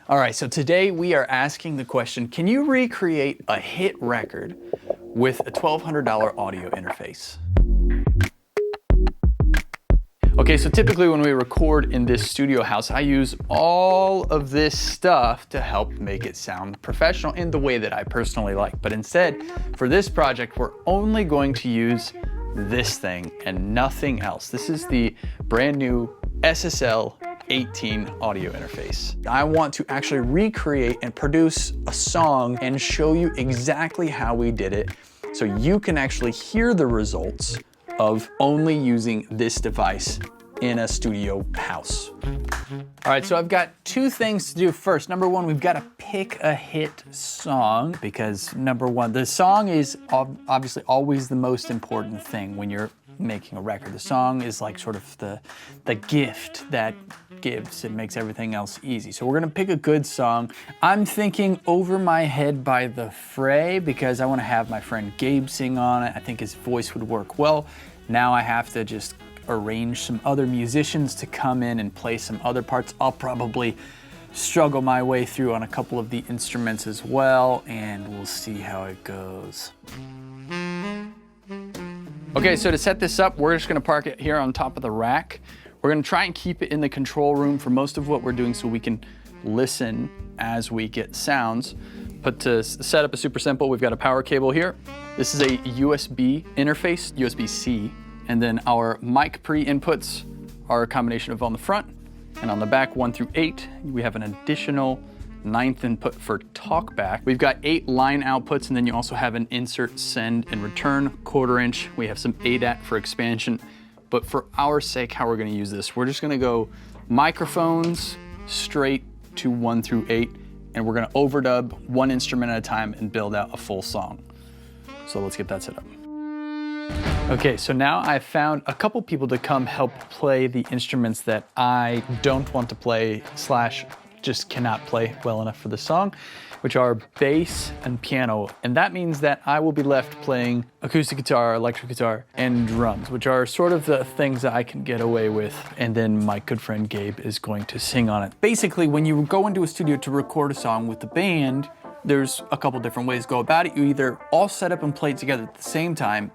All right, so today we are asking the question, can you recreate a hit record with a $1,200 audio interface? Okay, so typically when we record in this studio house, I use all of this stuff to help make it sound professional in the way that I personally like. But instead, for this project, we're only going to use this thing and nothing else. This is the brand new SSL 18 audio interface. I want to actually recreate and produce a song and show you exactly how we did it so you can actually hear the results of only using this device in a studio house. All right, so I've got two things to do first. Number one, we've got to pick a hit song because number one, the song is obviously always the most important thing when you're making a record. The song is like sort of the gift that gives and makes everything else easy. So we're gonna pick a good song. I'm thinking Over My Head by The Fray because I wanna have my friend Gabe sing on it. I think his voice would work well. Now I have to just arrange some other musicians to come in and play some other parts. I'll probably struggle my way through on a couple of the instruments as well, and we'll see how it goes. Okay, so to set this up, we're just gonna park it here on top of the rack. We're gonna try and keep it in the control room for most of what we're doing so we can listen as we get sounds. But to set up is super simple. We've got a power cable here. This is a USB interface, USB-C. And then our mic pre-inputs are a combination of on the front and on the back 1 through 8. We have an additional 9th input for talkback. We've got 8 line outputs, and then you also have an insert, send, and return 1/4 inch. We have some ADAT for expansion, but for our sake, how we're gonna use this, we're just gonna go microphones straight to 1 through 8, and we're gonna overdub one instrument at a time and build out a full song. So let's get that set up. Okay, so now I've found a couple people to come help play the instruments that I don't want to play / just cannot play well enough for the song, which are bass and piano. And that means that I will be left playing acoustic guitar, electric guitar, and drums, which are sort of the things that I can get away with. And then my good friend Gabe is going to sing on it. Basically, when you go into a studio to record a song with the band, there's a couple different ways to go about it. You either all set up and play together at the same time,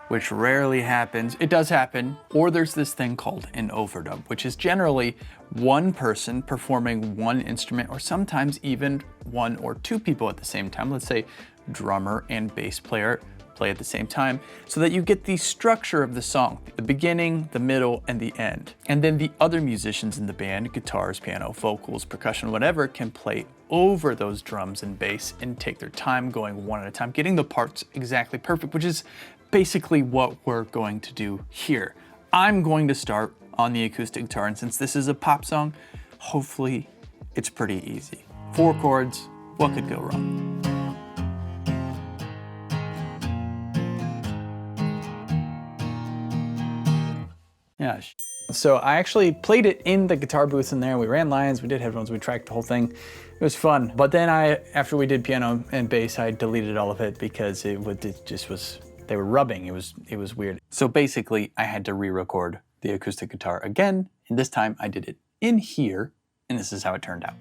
which rarely happens. It does happen. Or there's this thing called an overdub, which is generally one person performing one instrument, or sometimes even 1 or 2 people at the same time. Let's say drummer and bass player play at the same time, so that you get the structure of the song, the beginning, the middle, and the end. And then the other musicians in the band, guitars, piano, vocals, percussion, whatever, can play over those drums and bass and take their time going one at a time, getting the parts exactly perfect, which is basically what we're going to do here. I'm going to start on the acoustic guitar, and since this is a pop song, hopefully it's pretty easy. 4 chords, what could go wrong? Yeah. So I actually played it in the guitar booth in there. We ran lines, we did headphones, we tracked the whole thing. It was fun. But then after we did piano and bass, I deleted all of it because it just was, they were rubbing. It was weird. So basically I had to re-record the acoustic guitar again. And this time I did it in here, and this is how it turned out.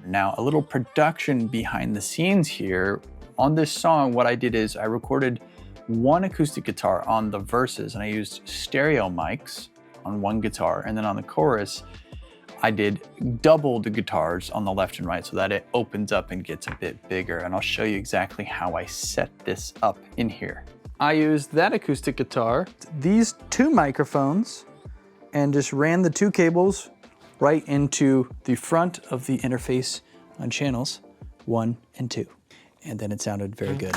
Now, a little production behind the scenes here. On this song, what I did is I recorded one acoustic guitar on the verses, and I used stereo mics on one guitar, and then on the chorus, I did double the guitars on the left and right so that it opens up and gets a bit bigger, and I'll show you exactly how I set this up in here. I used that acoustic guitar, these 2 microphones, and just ran the 2 cables right into the front of the interface on channels 1 and 2. And then it sounded very good.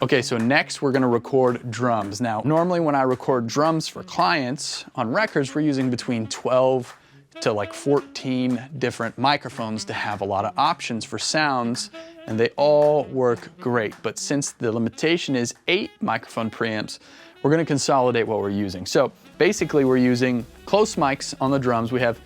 Okay, so next we're gonna record drums. Now, normally when I record drums for clients on records, we're using between 12 to like 14 different microphones to have a lot of options for sounds, and they all work great. But since the limitation is 8 microphone preamps, we're gonna consolidate what we're using. So basically we're using close mics on the drums. We have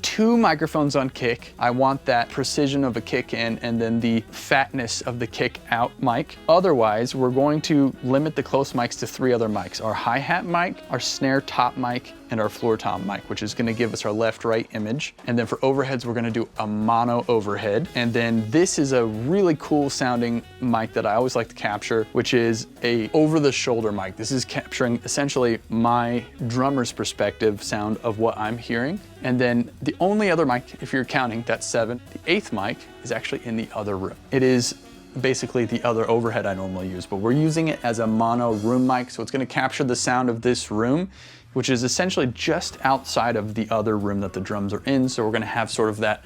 2 microphones on kick. I want that precision of a kick in and then the fatness of the kick out mic. Otherwise, we're going to limit the close mics to 3 other mics: our hi-hat mic, our snare top mic, and our floor tom mic, which is gonna give us our left-right image. And then for overheads, we're gonna do a mono overhead. And then this is a really cool sounding mic that I always like to capture, which is a over-the-shoulder mic. This is capturing essentially my drummer's perspective sound of what I'm hearing. And then the only other mic, if you're counting, that's 7. The 8th mic is actually in the other room. It is basically the other overhead I normally use, but we're using it as a mono room mic, so it's gonna capture the sound of this room, which is essentially just outside of the other room that the drums are in. So we're gonna have sort of that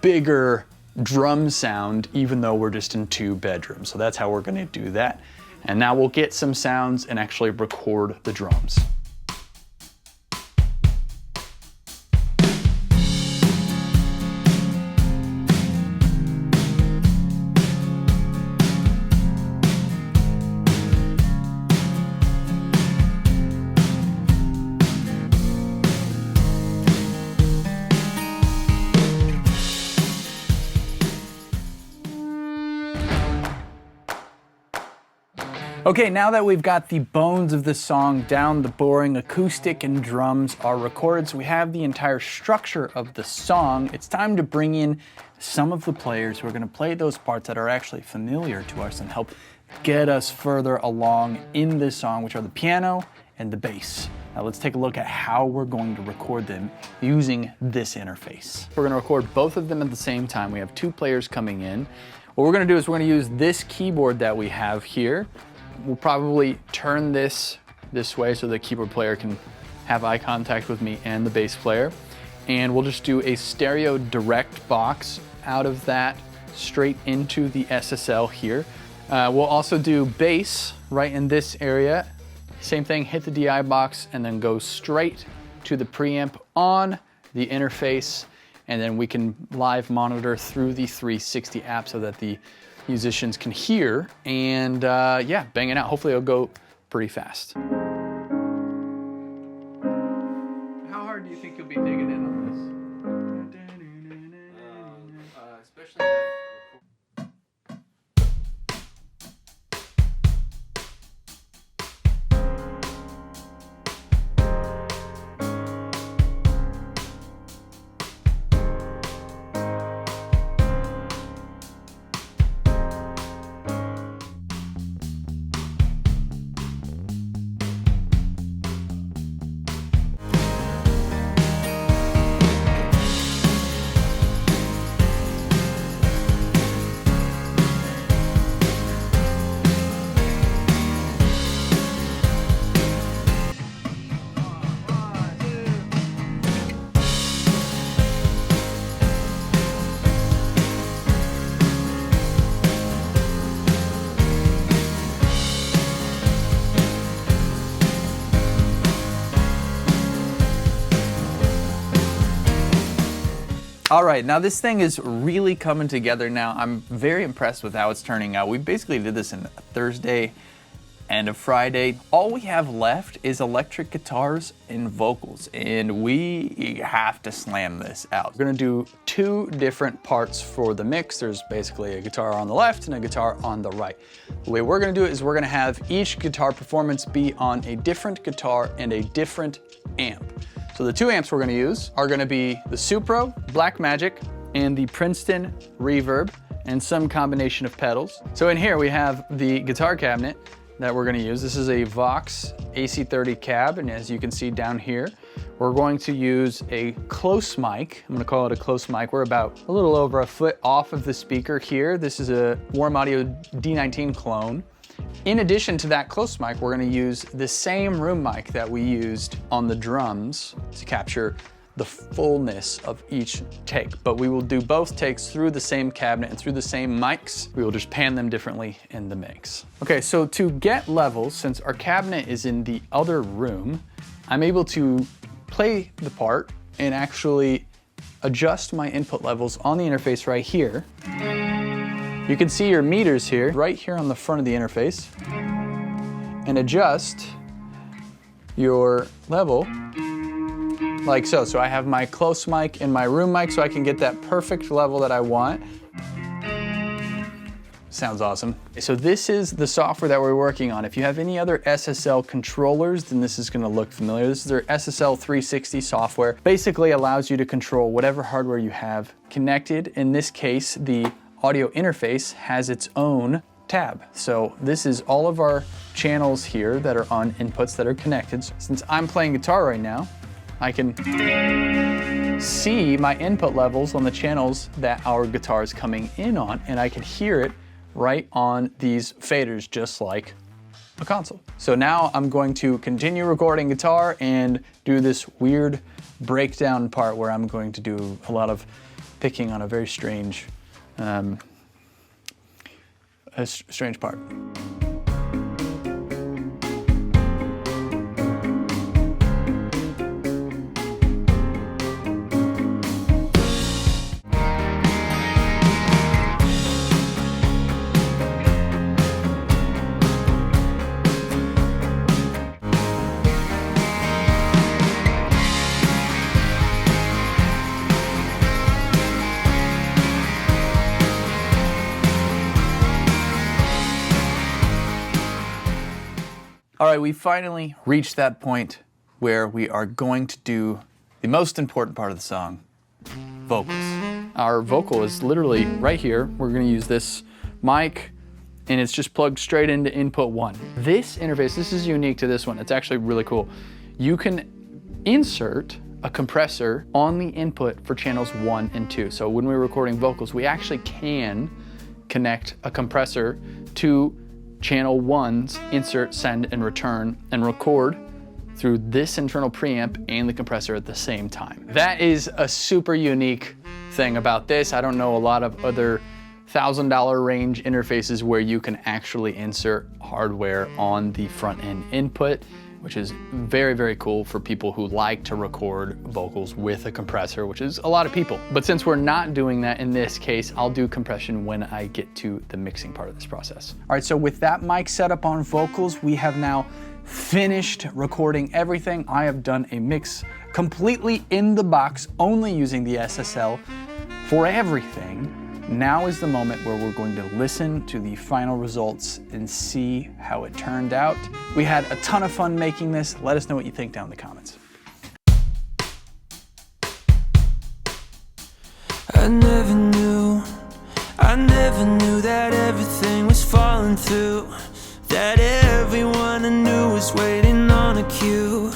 bigger drum sound, even though we're just in 2 bedrooms. So that's how we're gonna do that. And now we'll get some sounds and actually record the drums. Okay, now that we've got the bones of the song down, the boring acoustic and drums are recorded, so we have the entire structure of the song, it's time to bring in some of the players who are gonna play those parts that are actually familiar to us and help get us further along in this song, which are the piano and the bass. Now let's take a look at how we're going to record them using this interface. We're gonna record both of them at the same time. We have 2 players coming in. What we're gonna do is we're gonna use this keyboard that we have here. We'll probably turn this way so the keyboard player can have eye contact with me and the bass player. And we'll just do a stereo direct box out of that straight into the SSL here. We'll also do bass right in this area. Same thing, hit the DI box and then go straight to the preamp on the interface. And then we can live monitor through the 360 app so that the musicians can hear and yeah, bang it out. Hopefully it'll go pretty fast. How hard do you think you'll be digging in on this? Especially All right, now this thing is really coming together now. I'm very impressed with how it's turning out. We basically did this in Thursday and a Friday. All we have left is electric guitars and vocals, and we have to slam this out. We're gonna do 2 different parts for the mix. There's basically a guitar on the left and a guitar on the right. The way we're gonna do it is we're gonna have each guitar performance be on a different guitar and a different amp. So the 2 amps we're gonna use are gonna be the Supro, Blackmagic, and the Princeton Reverb, and some combination of pedals. So in here we have the guitar cabinet that we're gonna use. This is a Vox AC30 cab, and as you can see down here, we're going to use a close mic. I'm gonna call it a close mic. We're about a little over a foot off of the speaker here. This is a Warm Audio D19 clone. In addition to that close mic, we're gonna use the same room mic that we used on the drums to capture the fullness of each take. But we will do both takes through the same cabinet and through the same mics. We will just pan them differently in the mix. Okay, so to get levels, since our cabinet is in the other room, I'm able to play the part and actually adjust my input levels on the interface right here. You can see your meters here, right here on the front of the interface, and adjust your level like so. So I have my close mic and my room mic so I can get that perfect level that I want. Sounds awesome. So this is the software that we're working on. If you have any other SSL controllers, then this is gonna look familiar. This is their SSL 360 software. Basically allows you to control whatever hardware you have connected. In this case, the audio interface has its own tab. So this is all of our channels here that are on inputs that are connected. Since I'm playing guitar right now, I can see my input levels on the channels that our guitar is coming in on, and I can hear it right on these faders, just like a console. So now I'm going to continue recording guitar and do this weird breakdown part where I'm going to do a lot of picking on a very strange, strange part. All right, we finally reached that point where we are going to do the most important part of the song, vocals. Our vocal is literally right here. We're gonna use this mic, and it's just plugged straight into input 1. This interface, this is unique to this one. It's actually really cool. You can insert a compressor on the input for channels 1 and 2. So when we're recording vocals, we actually can connect a compressor to channel 1's insert, send, and return, and record through this internal preamp and the compressor at the same time. That is a super unique thing about this. I don't know a lot of other $1,000 range interfaces where you can actually insert hardware on the front end input, which is very, very cool for people who like to record vocals with a compressor, which is a lot of people. But since we're not doing that in this case, I'll do compression when I get to the mixing part of this process. All right, so with that mic set up on vocals, we have now finished recording everything. I have done a mix completely in the box, only using the SSL for everything. Now is the moment where we're going to listen to the final results and see how it turned out. We had a ton of fun making this. Let us know what you think down in the comments. I never knew that everything was falling through, that everyone I knew was waiting on a cue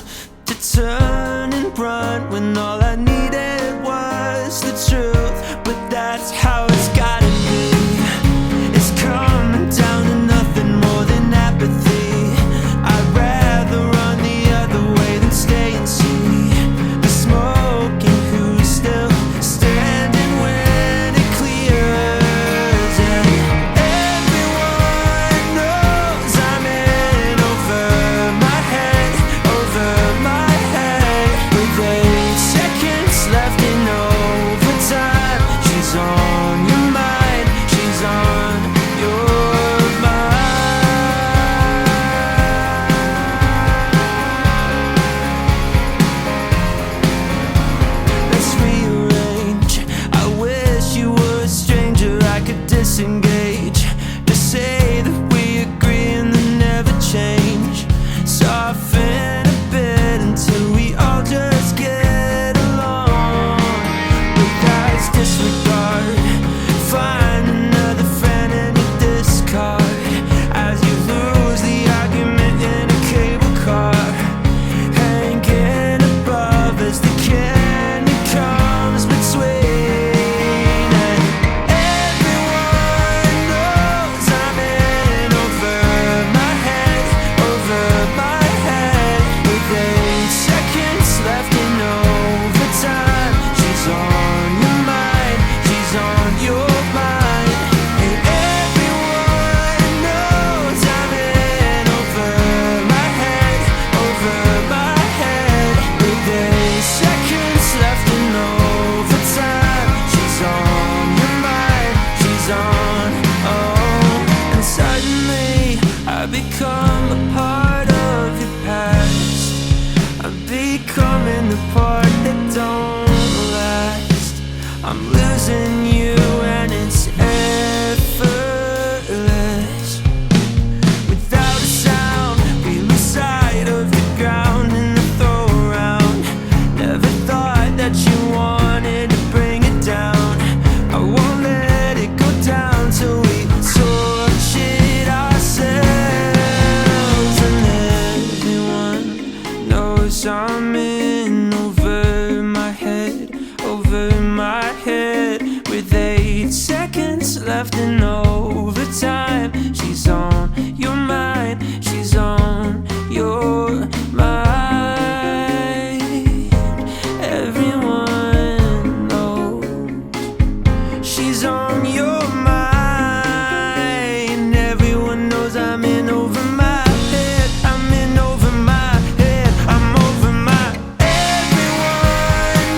to turn and run when all I needed was the truth. But that's how it's gotta be. It's coming down to nothing more than apathy. I'd rather run the other way than stay and see the smoke and who's still standing when it clears. And everyone knows I'm in over my head, with 8 seconds left in overtime. She's on your mind, she's on your mind. Let's rearrange. I wish you were a stranger I could disengage, to say that we agree and then never change. Soften a bit until we all just get along. But that's disregard. Find another friend and you discard as you lose the argument in a cable car, hanging above as the candy comes between. And everyone knows I'm in overtime. She's on your mind, she's on your mind. Everyone knows she's on your mind. Everyone knows I'm in over my head. I'm in over my head. I'm over my. Everyone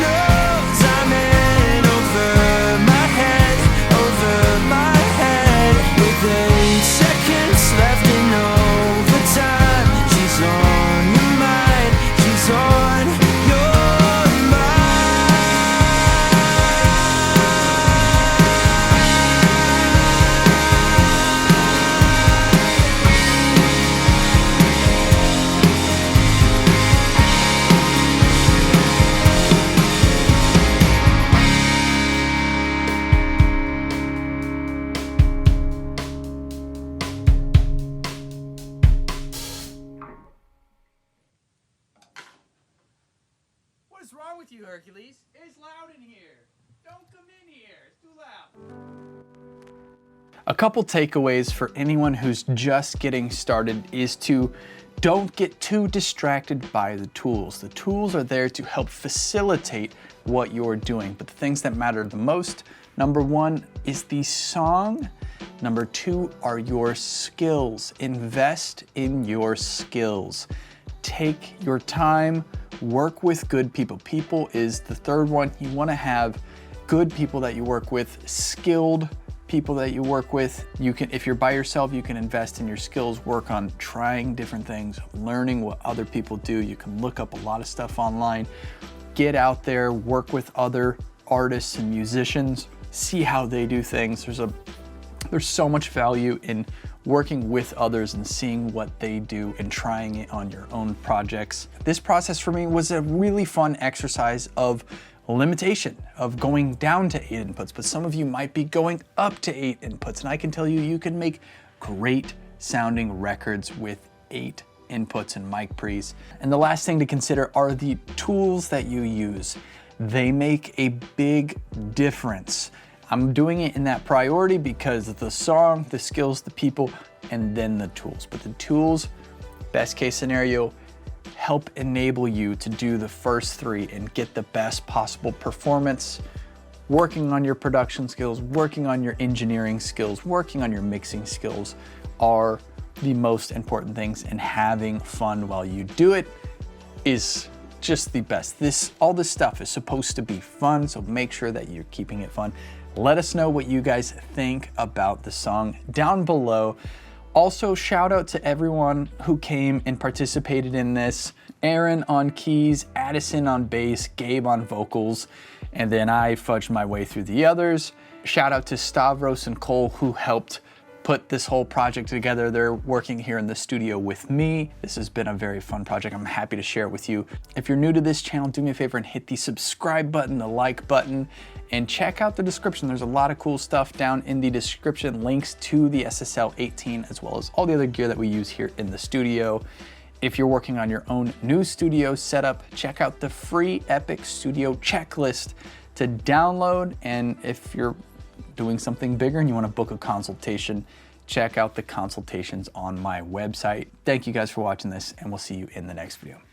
knows I'm in over my head. Over my head. With 8 seconds left in overtime. She's on your mind. She's on your What is wrong with you, Hercules? It's loud in here. Don't come in here. It's too loud. A couple takeaways for anyone who's just getting started is to don't get too distracted by the tools. The tools are there to help facilitate what you're doing, but the things that matter the most, number one is the song. Number two are your skills. Invest in your skills. Take your time, work with good people. People is the third one. You want to have good people that you work with, skilled people that you work with. You can, if you're by yourself, you can invest in your skills, work on trying different things, learning what other people do. You can look up a lot of stuff online. Get out there, work with other artists and musicians, see how they do things. There's so much value in working with others and seeing what they do and trying it on your own projects. This process for me was a really fun exercise of limitation, of going down to 8 inputs, but some of you might be going up to 8 inputs, and I can tell you, you can make great sounding records with 8 inputs and mic pre's. And the last thing to consider are the tools that you use. They make a big difference. I'm doing it in that priority because of the song, the skills, the people, and then the tools. But the tools, best case scenario, help enable you to do the first 3 and get the best possible performance, working on your production skills, working on your engineering skills, working on your mixing skills are the most important things, and having fun while you do it is just the best. All this stuff is supposed to be fun, so make sure that you're keeping it fun. Let us know what you guys think about the song down below. Also, shout out to everyone who came and participated in this. Aaron on keys, Addison on bass, Gabe on vocals, and then I fudged my way through the others. Shout out to Stavros and Cole who helped put this whole project together. They're working here in the studio with me. This has been a very fun project. I'm happy to share it with you. If you're new to this channel, do me a favor and hit the subscribe button, the like button, and check out the description. There's a lot of cool stuff down in the description, links to the SSL 18, as well as all the other gear that we use here in the studio. If you're working on your own new studio setup, check out the free Epic Studio checklist to download. And if you're doing something bigger and you want to book a consultation, check out the consultations on my website. Thank you guys for watching this, and we'll see you in the next video.